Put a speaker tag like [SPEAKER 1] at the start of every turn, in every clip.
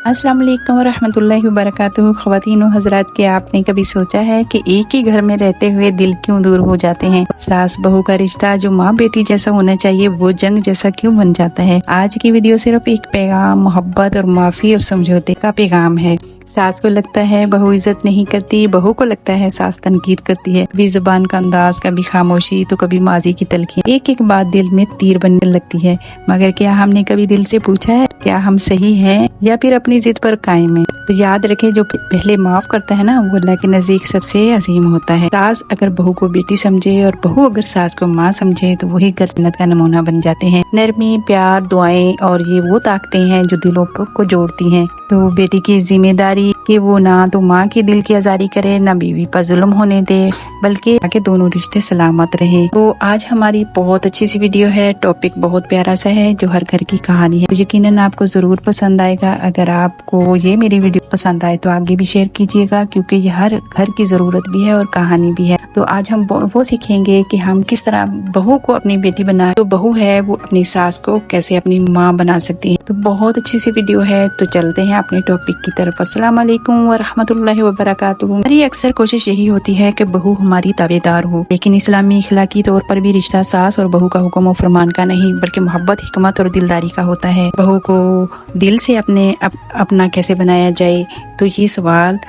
[SPEAKER 1] अस्सलाम वालेकुम वरहमतुल्लाहि वबरकातुहू। ख़वातीन व हज़रात, के आपने कभी सोचा है कि एक ही घर में रहते हुए दिल क्यों दूर हो जाते हैं? सास बहू का रिश्ता जो माँ बेटी जैसा होना चाहिए वो जंग जैसा क्यों बन जाता है? आज की वीडियो सिर्फ एक पैगाम, मोहब्बत और माफ़ी और समझौते का पैगाम है। सास को लगता है बहू इज्जत नहीं करती, बहू को लगता है सास तनकीद करती है। कभी जुबान का अंदाज, कभी खामोशी, तो कभी माजी की तलखियां, एक एक बात दिल में तीर बनने लगती है। मगर क्या हमने कभी दिल से पूछा है क्या हम सही हैं या फिर अपनी जिद पर कायम है? तो याद रखें, जो पहले माफ करता है ना वो अल्लाह के नजदीक सबसे अजीम होता है। सास अगर बहू को बेटी समझे और बहू अगर सास को माँ समझे तो वही जन्नत का नमूना बन जाते हैं। नरमी, प्यार, दुआएं और ये वो ताकतें हैं जो दिलों को जोड़ती हैं। तो बेटी की जिम्मेदारी कि वो ना तो माँ के दिल की आजारी करे, ना बीवी पर जुल्म होने दे, बल्कि आगे दोनों रिश्ते सलामत रहे। तो आज हमारी बहुत अच्छी सी वीडियो है। टॉपिक बहुत प्यारा सा है जो हर घर की कहानी है। तो यकीनन आपको जरूर पसंद आएगा। अगर आपको ये मेरी वीडियो पसंद आए तो आगे भी शेयर कीजिएगा, क्योंकि ये हर घर की जरूरत भी है और कहानी भी है। तो आज हम वो सीखेंगे कि हम किस तरह बहू को अपनी बेटी बनाए, तो बहू है वो अपनी सास को कैसे अपनी माँ बना सकती है। तो बहुत अच्छी सी वीडियो है। तो चलते हैं अपने टॉपिक की तरफ। अस्सलाम वालेकुम व रहमतुल्लाहि व बरकातुहू। हमारी अक्सर कोशिश यही होती है कि बहू हमारी ताबेदार हो, लेकिन इस्लामी इखलाकी तौर पर भी रिश्ता सास और बहू का हुक्म और फरमान का नहीं बल्कि मोहब्बत, हिकमत और दिलदारी का होता है। बहू को दिल से अपना कैसे बनाया जाए, तो ये सवाल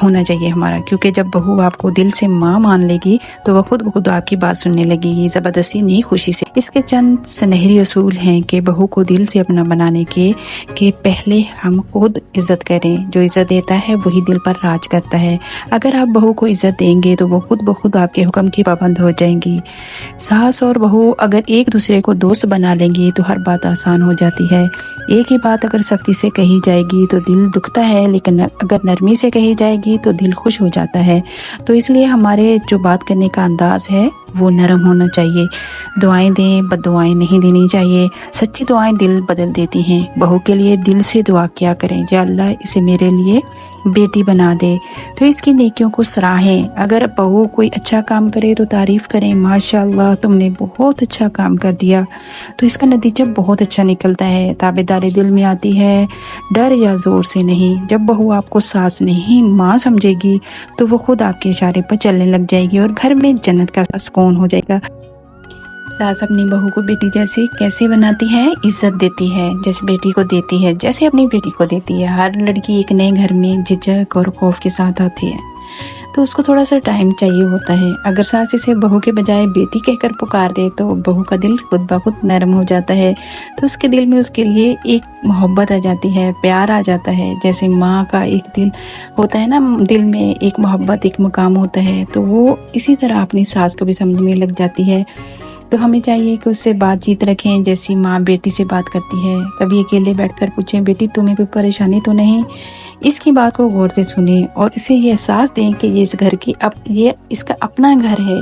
[SPEAKER 1] होना चाहिए हमारा, क्योंकि जब बहू आपको दिल से माँ मान लेगी तो वह खुद ब खुद आपकी बात सुनने लगेगी, जबरदस्ती नहीं, खुशी से। इसके चंद सुनहरी असूल हैं कि बहू को दिल से अपना बनाने के पहले हम खुद इज्जत करें। जो इज्जत देता है वही दिल पर राज करता है। अगर आप बहू को इज्जत देंगे तो वो खुद ब खुद आपके हुक्म की पाबंद हो जाएंगी। सास और बहू अगर एक दूसरे को दोस्त बना लेंगी तो हर बात आसान हो जाती है। एक ही बात अगर सख्ती से कही जाएगी तो दिल दुखता है, लेकिन अगर नरमी से कही जाएगी तो दिल खुश हो जाता है। तो इसलिए हमारे जो बात करने का अंदाज है वो नरम होना चाहिए। दुआएं दें, बद्दुआएं नहीं देनी चाहिए। सच्ची दुआएं दिल बदल देती हैं। बहू के लिए दिल से दुआ किया करें, या अल्लाह इसे मेरे लिए बेटी बना दे, तो इसकी नेकियों को सराहें। अगर बहू कोई अच्छा काम करे तो तारीफ करें, माशाअल्लाह तुमने बहुत अच्छा काम कर दिया, तो इसका नतीजा बहुत अच्छा निकलता है। ताबेदारी दिल में आती है, डर या जोर से नहीं। जब बहू आपको सास नहीं माँ समझेगी तो वो खुद आपके इशारे पर चलने लग जाएगी और घर में जन्नत का सुकून हो जाएगा। सास अपनी बहू को बेटी जैसे कैसे बनाती है? इज्जत देती है, जैसे बेटी को देती है, जैसे अपनी बेटी को देती है। हर लड़की एक नए घर में झिझक और खौफ के साथ आती है, तो उसको थोड़ा सा टाइम चाहिए होता है। अगर सास इसे बहू के बजाय बेटी कहकर पुकार दे तो बहू का दिल खुद ब खुद नरम हो जाता है। तो उसके दिल में उसके लिए एक मोहब्बत आ जाती है, प्यार आ जाता है। जैसे माँ का एक दिल होता है ना, दिल में एक मोहब्बत, एक मुकाम होता है, तो वो इसी तरह अपनी सास को भी समझने लग जाती है। तो हमें चाहिए कि उससे बातचीत रखें जैसी माँ बेटी से बात करती है। कभी अकेले बैठकर पूछें, बेटी तुम्हें कोई परेशानी तो नहीं? इसकी बात को गौर से सुने और इसे ये एहसास दें कि ये इस घर की ये इसका अपना घर है।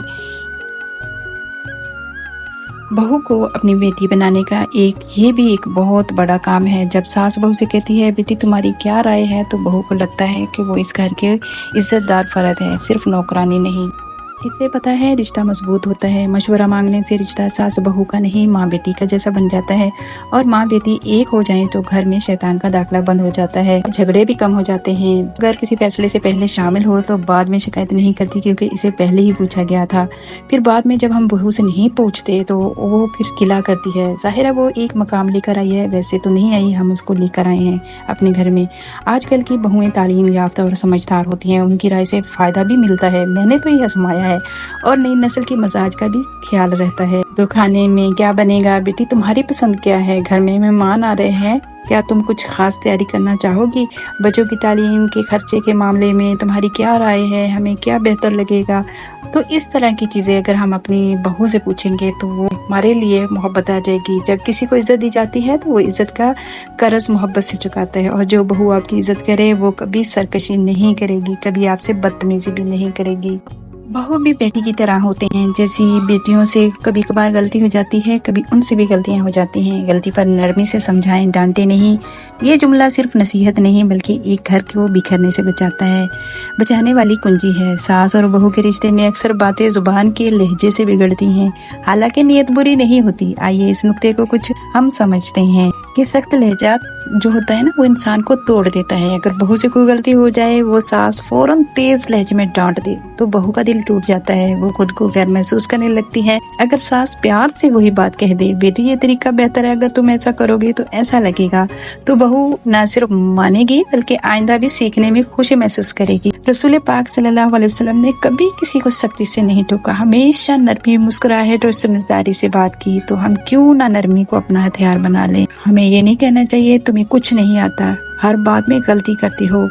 [SPEAKER 1] बहू को अपनी बेटी बनाने का ये भी एक बहुत बड़ा काम है। जब सास बहू से कहती है बेटी तुम्हारी क्या राय है, तो बहू को लगता है कि वो इस घर के इज्जतदार फर्द है, सिर्फ नौकरानी नहीं। इससे पता है रिश्ता मजबूत होता है। मशवरा मांगने से रिश्ता सास बहू का नहीं माँ बेटी का जैसा बन जाता है, और माँ बेटी एक हो जाएं तो घर में शैतान का दाखिला बंद हो जाता है, झगड़े भी कम हो जाते हैं। अगर किसी फैसले से पहले शामिल हो तो बाद में शिकायत नहीं करती, क्योंकि इसे पहले ही पूछा गया था। फिर बाद में जब हम बहू से नहीं पूछते तो वो फिर किला करती है। जाहिर है वो एक मकाम लेकर आई है, वैसे तो नहीं आई, हम उसको लेकर आए हैं अपने घर में। आजकल की बहुएं तालीम याफ्ता और समझदार होती हैं, उनकी राय से फायदा भी मिलता है। मैंने तो ये आजमाया है। और नई नस्ल की मजाज का भी ख्याल रहता है। तो खाने में क्या बनेगा बेटी, तुम्हारी पसंद क्या है? घर में मेहमान आ रहे हैं, क्या तुम कुछ खास तैयारी करना चाहोगी? बच्चों की तालीम के खर्चे के मामले में तुम्हारी क्या राय है? हमें क्या बेहतर लगेगा? तो इस तरह की चीजें अगर हम अपनी बहू से पूछेंगे तो वो हमारे लिए मोहब्बत आ जाएगी। जब किसी को इज्जत दी जाती है तो वो इज्जत का कर्ज मोहब्बत से चुकाता है, और जो बहू आपकी इज्जत करे वो कभी सरकशी नहीं करेगी, कभी आपसे बदतमीजी भी नहीं करेगी। बहू भी बेटी की तरह होते हैं। जैसी बेटियों से कभी कभार गलती हो जाती है, कभी उनसे भी गलतियां हो जाती हैं। गलती पर नरमी से समझाएं, डांटे नहीं। ये जुमला सिर्फ नसीहत नहीं बल्कि एक घर को बिखरने से बचाता है, बचाने वाली कुंजी है। सास और बहू के रिश्ते में अक्सर बातें जुबान के लहजे से बिगड़ती हैं, हालांकि नीयत बुरी नहीं होती। आइए इस नुक्ते को कुछ हम समझते हैं कि सख्त लहजा जो होता है ना, वो इंसान को तोड़ देता है। अगर बहू से कोई गलती हो जाए, वो सास फौरन तेज लहजे में डांट दे तो बहू का दिल टूट जाता है, वो खुद को गैर महसूस करने लगती है। अगर सास प्यार से वही बात कह दे, बेटी ये तरीका बेहतर है, अगर तुम ऐसा करोगे तो ऐसा लगेगा, तो बहू न सिर्फ मानेगी बल्कि आइंदा भी सीखने में खुशी महसूस करेगी। रसूल पाक सल्लल्लाहु अलैहि वसल्लम ने कभी किसी को सख्ती से नहीं टोका, हमेशा नरमी, मुस्कुराहट और समझदारी से बात की। तो हम क्यों ना नरमी को अपना हथियार बना लें। हमें ये नहीं कहना चाहिए तुम्हें कुछ नहीं आता, हर बात में गलती करती हो।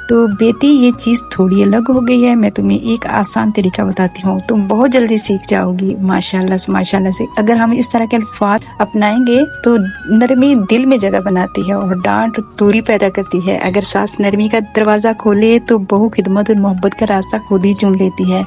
[SPEAKER 1] तो बेटी ये चीज थोड़ी अलग हो गई है, मैं तुम्हें एक आसान तरीका बताती हूँ, तुम बहुत जल्दी सीख जाओगी माशाल्लाह से। माशाल्लाह से अगर हम इस तरह के अल्फाज अपनाएंगे तो नरमी दिल में जगह बनाती है और डांट दूरी पैदा करती है। अगर सास नरमी का दरवाजा खोले तो बहू खिदमत और मोहब्बत का रास्ता खुद ही चुन लेती है।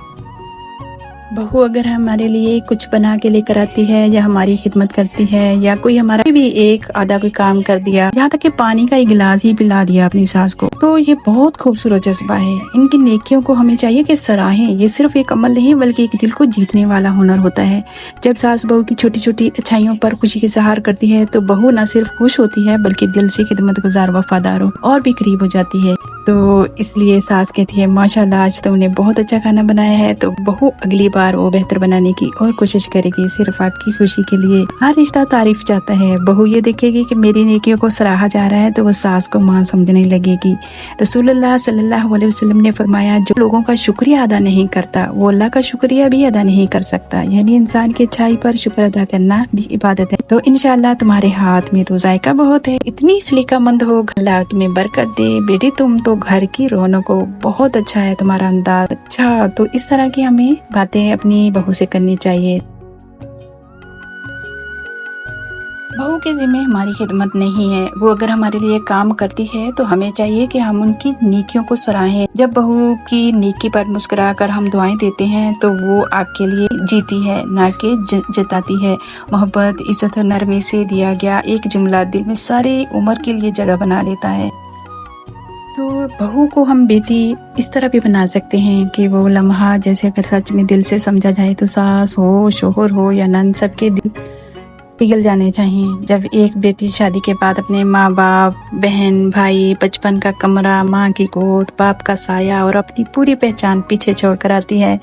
[SPEAKER 1] बहू अगर हमारे लिए कुछ बना के लेकर आती है या हमारी खिदमत करती है या कोई हमारा भी एक आधा कोई काम कर दिया, जहाँ तक कि पानी का एक गिलास ही पिला दिया अपनी सास को, तो ये बहुत खूबसूरत जज्बा है। इनकी नेकियों को हमें चाहिए कि सराहें। ये सिर्फ एक अमल नहीं बल्कि एक दिल को जीतने वाला हुनर होता है। जब सास बहू की छोटी छोटी अच्छाइयों पर खुशी की इज़हार करती है तो बहू न सिर्फ खुश होती है बल्कि दिल से खिदमत गुजार, वफादार और भी करीब हो जाती है। तो इसलिए सास कहती है माशाल्लाह आज तुमने बहुत अच्छा खाना बनाया है, तो बहू अगली बार वो बेहतर बनाने की और कोशिश करेगी, सिर्फ आपकी खुशी के लिए। हर रिश्ता तारीफ चाहता है। बहू ये देखेगी कि मेरी नेकियों को सराहा जा रहा है तो वो सास को मां समझने लगेगी। रसूलुल्लाह सल्लल्लाहु अलैहि वसल्लम ने फरमाया, जो लोगों का शुक्रिया अदा नहीं करता वो अल्लाह का शुक्रिया भी अदा नहीं कर सकता। यानी इंसान की अच्छाई पर शुक्र अदा करना भी इबादत है। तो इंशाअल्लाह तुम्हारे हाथ में तो जायका बहुत है, इतनी सलीकामंद हो, अल्लाह तुम्हें बरकत दे। बेटी तुम तो घर की रौनक हो, बहुत अच्छा है तुम्हारा अंदाज अच्छा। तो इस तरह की हमें बातें अपनी बहू से करनी चाहिए। बहू के जिम्मे हमारी खिदमत नहीं है, वो अगर हमारे लिए काम करती है तो हमें चाहिए कि हम उनकी नेकियों को सराहें। जब बहू की नेकी पर मुस्कुरा कर हम दुआएं देते हैं तो वो आपके लिए जीती है, ना कि जताती है। मोहब्बत, इज्जत और नरमी से दिया गया एक जुमला दिल में सारी उम्र के लिए जगह बना लेता है। तो बहू को हम बेटी इस तरह भी बना सकते हैं कि वो लम्हा जैसे अगर सच में दिल से समझा जाए तो सास हो, शोहर हो या नंद, सबके दिल पिघल जाने चाहिए। जब एक बेटी शादी के बाद अपने माँ बाप, बहन, भाई, बचपन का कमरा, माँ की गोद, बाप का साया और अपनी पूरी पहचान पीछे छोड़कर आती है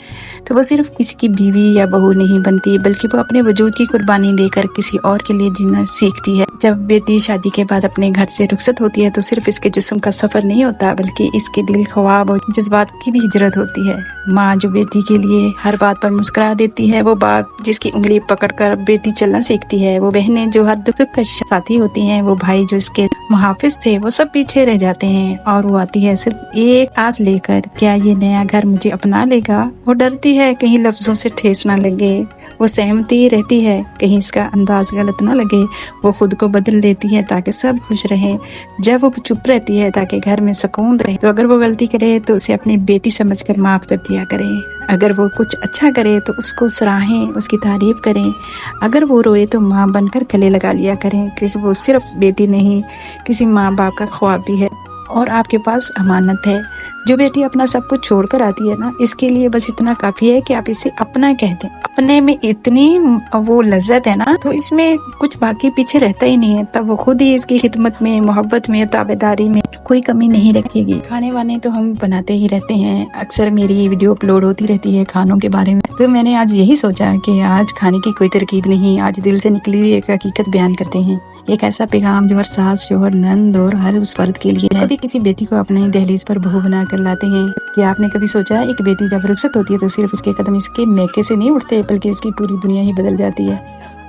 [SPEAKER 1] तो वो सिर्फ किसी की बीवी या बहू नहीं बनती बल्कि वो अपने वजूद की कुर्बानी देकर किसी और के लिए जीना सीखती है। जब बेटी शादी के बाद अपने घर से रुखसत होती है तो सिर्फ इसके जिस्म का सफर नहीं होता बल्कि इसके दिल, ख्वाब और जज्बात की भी हिजरत होती है। माँ जो बेटी के लिए हर बात पर मुस्कुरा देती है, वो बाप जिसकी उंगली पकड़कर बेटी चलना सीखती है, वो बहनें जो हर दुख का साथी होती हैं, वो भाई जो इसके मुहाफिज थे, वो सब पीछे रह जाते हैं और वो आती है सिर्फ एक आस लेकर, क्या ये नया घर मुझे अपना लेगा। वो डरती है कहीं लफ्जों से ठेस ना लगे, वो सहमती रहती है कहीं इसका अंदाज गलत ना लगे। वो खुद को बदल लेती है ताकि सब खुश रहे। जब वो चुप रहती है ताकि घर में सुकून रहे। तो अगर वो गलती करे तो उसे अपनी बेटी समझकर माफ कर दिया करें। अगर वो कुछ अच्छा करे तो उसको सराहें, उसकी तारीफ करें। अगर वो रोए तो माँ बनकर गले लगा लिया करें, क्योंकि वो सिर्फ बेटी नहीं, किसी माँ बाप का ख्वाब भी है और आपके पास अमानत है। जो बेटी अपना सब कुछ छोड़कर आती है ना, इसके लिए बस इतना काफी है कि आप इसे अपना कह दें। अपने में इतनी वो लज्जत है ना, तो इसमें कुछ बाकी पीछे रहता ही नहीं है। तब वो खुद ही इसकी खिदमत में, मोहब्बत में, ताबेदारी में कोई कमी नहीं रखेगी। खाने वाने तो हम बनाते ही रहते हैं, अक्सर मेरी वीडियो अपलोड होती रहती है खानों के बारे में। तो मैंने आज यही सोचा कि आज खाने की कोई तरकीब नहीं, आज दिल से निकली हुई एक हकीकत बयान करते हैं। एक ऐसा पैगाम जो हर सास, शोहर, नंद और हर उस फर्द के लिए है। कभी किसी बेटी को अपने दहलीज पर बहू बना कर लाते हैं कि आपने कभी सोचा एक बेटी जब रुखसत होती है तो सिर्फ इसके कदम इसके मैके से नहीं उठते बल्कि इसकी पूरी दुनिया ही बदल जाती है।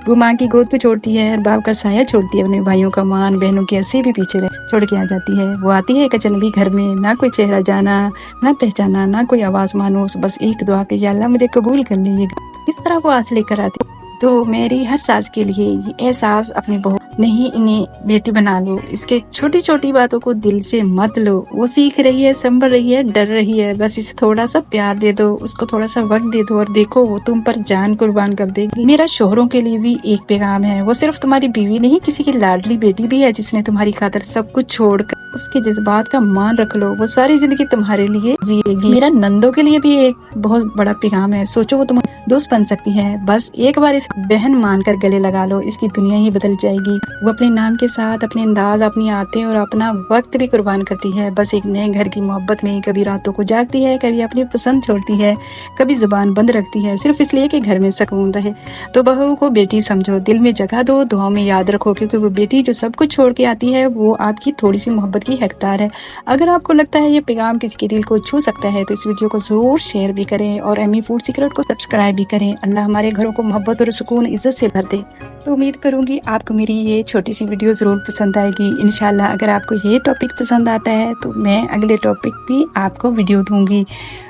[SPEAKER 1] वो माँ की गोद को छोड़ती है, बाप का साया छोड़ती है, अपने भाइयों का मान, बहनों की हंसी भी पीछे छोड़ के आ जाती है। वो आती है एक अजनबी घर में, ना कोई चेहरा जाना, ना पहचाना, ना कोई आवाज मानूस, बस एक दुआ के या अल्लाह मुझे कबूल कर लीजिएगा। इस तरह वो आस लेकर आती है। तो मेरी हर सास के लिए ये एहसास अपनी बहू नहीं इन्हें बेटी बना लो, इसके छोटी छोटी बातों को दिल से मत लो। वो सीख रही है, संभल रही है, डर रही है, बस इसे थोड़ा सा प्यार दे दो, उसको थोड़ा सा वक्त दे दो और देखो वो तुम पर जान कुर्बान कर देगी। मेरा शोहरों के लिए भी एक पैगाम है, वो सिर्फ तुम्हारी बीवी नहीं, किसी की लाडली बेटी भी है जिसने तुम्हारी खातिर सब कुछ छोड़कर उसके जज्बात का मान रख लो, वो सारी जिंदगी तुम्हारे लिए जिएगी। मेरा नंदों के लिए भी एक बहुत बड़ा पैगाम है, सोचो वो तुम्हारी दोस्त बन सकती है, बस एक बार इस बहन मानकर गले लगा लो, इसकी दुनिया ही बदल जाएगी। वो अपने नाम के साथ अपने अंदाज, अपनी आदतें और अपना वक्त भी कुर्बान करती है, बस एक नए घर की मोहब्बत में। कभी रातों को जागती है, कभी अपनी पसंद छोड़ती है, कभी जुबान बंद रखती है, सिर्फ इसलिए कि घर में सुकून रहे। तो बहू को बेटी समझो, दिल में जगह दो, दुआओं में याद रखो, क्योंकि वो बेटी जो सब कुछ छोड़ के आती है वो आपकी थोड़ी सी मोहब्बत की हकदार है। अगर आपको लगता है ये पैगाम किसी के दिल को छू सकता है तो इस वीडियो को जरूर शेयर भी करें और एमी फूड सीक्रेट को सब्सक्राइब भी करें। अल्लाह हमारे घरों को मोहब्बत और सुकून इज्जत से भर दे। तो उम्मीद करूंगी आपको मेरी ये छोटी सी वीडियो जरूर पसंद आएगी। इंशाल्लाह अगर आपको ये टॉपिक पसंद आता है तो मैं अगले टॉपिक भी आपको वीडियो दूंगी,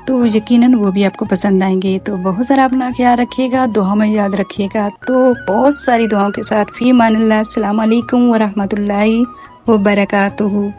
[SPEAKER 1] तो यकीनन वो भी आपको पसंद आएंगे। तो बहुत सारा अपना ख्याल रखिएगा, दुआ में याद रखिएगा। तो बहुत सारी दुआओं के साथ फी मान अल्लाह। अस्सलाम वालेकुम व रहमतुल्लाहि व बरकातुहू।